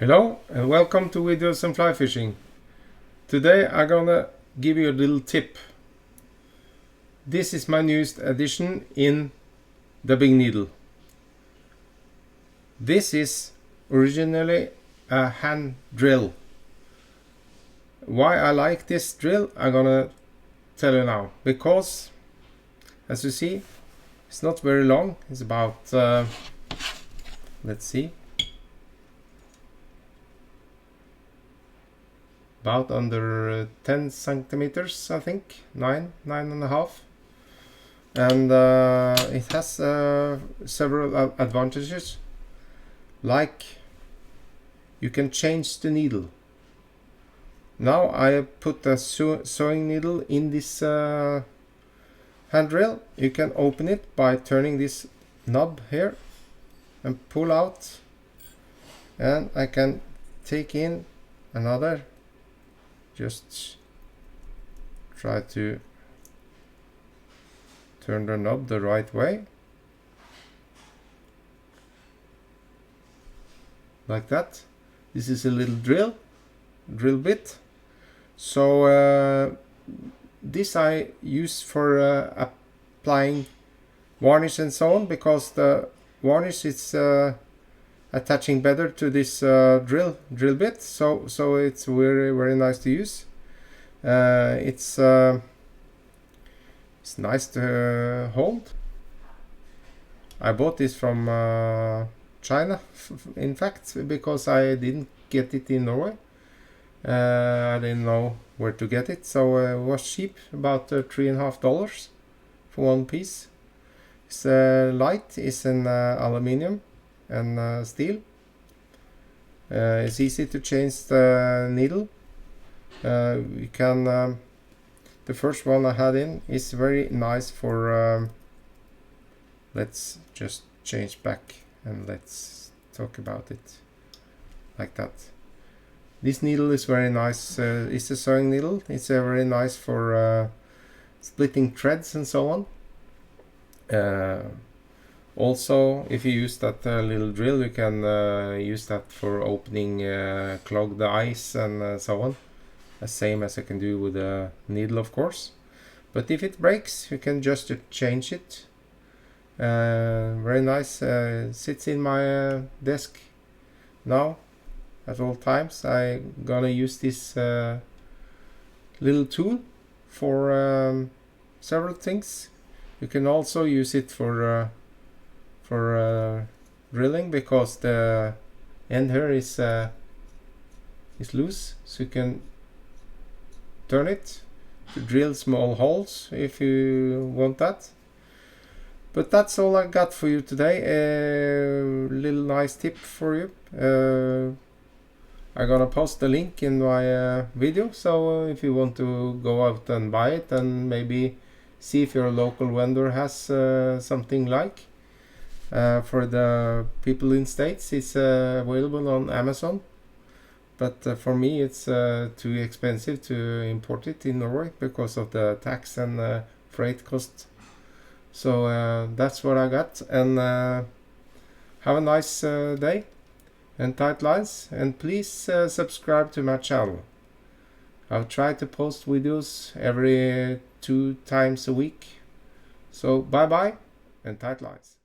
Hello and welcome to Videos and Fly Fishing. Today I'm gonna give you a little tip. This is my newest addition in dubbing needle. This is originally a hand drill. Why I like this drill I'm gonna tell you now. Because as you see it's not very long. It's about let's see, about under 10 centimeters, I think, 9.5, and it has several advantages, like you can change the needle. Now I put a sewing needle in this hand drill. You can open it by turning this knob here and pull out, and I can take in another. Just try to turn the knob the right way, like that. This is a little drill bit. So this I use for applying varnish and so on, because the varnish is attaching better to this drill bit, so it's very nice to use. It's nice to hold. I bought this from China, in fact, because I didn't get it in Norway. I didn't know where to get it, so it was cheap, about $3.50 for one piece. It's light, it's in aluminium and steel. It's easy to change the needle. You can the first one I had in is very nice for let's just change back and let's talk about it like that. This needle is very nice. It's a sewing needle. It's very nice for splitting threads and so on. Also, if you use that little drill, you can use that for opening clogged ice and so on. The same as you can do with a needle, of course. But if it breaks, you can just change it. Very nice. Sits in my desk now at all times. I'm gonna use this little tool for several things. You can also use it for drilling, because the end here is loose, so you can turn it to drill small holes if you want that. But that's all I got for you today. A little nice tip for you. I'm gonna post the link in my video, so if you want to go out and buy it and maybe see if your local vendor has something like. For the people in States, it's available on Amazon, but for me it's too expensive to import it in Norway because of the tax and freight cost. So that's what I got, and have a nice day and tight lines, and please subscribe to my channel. I'll try to post videos every 2 times a week. So bye bye and tight lines.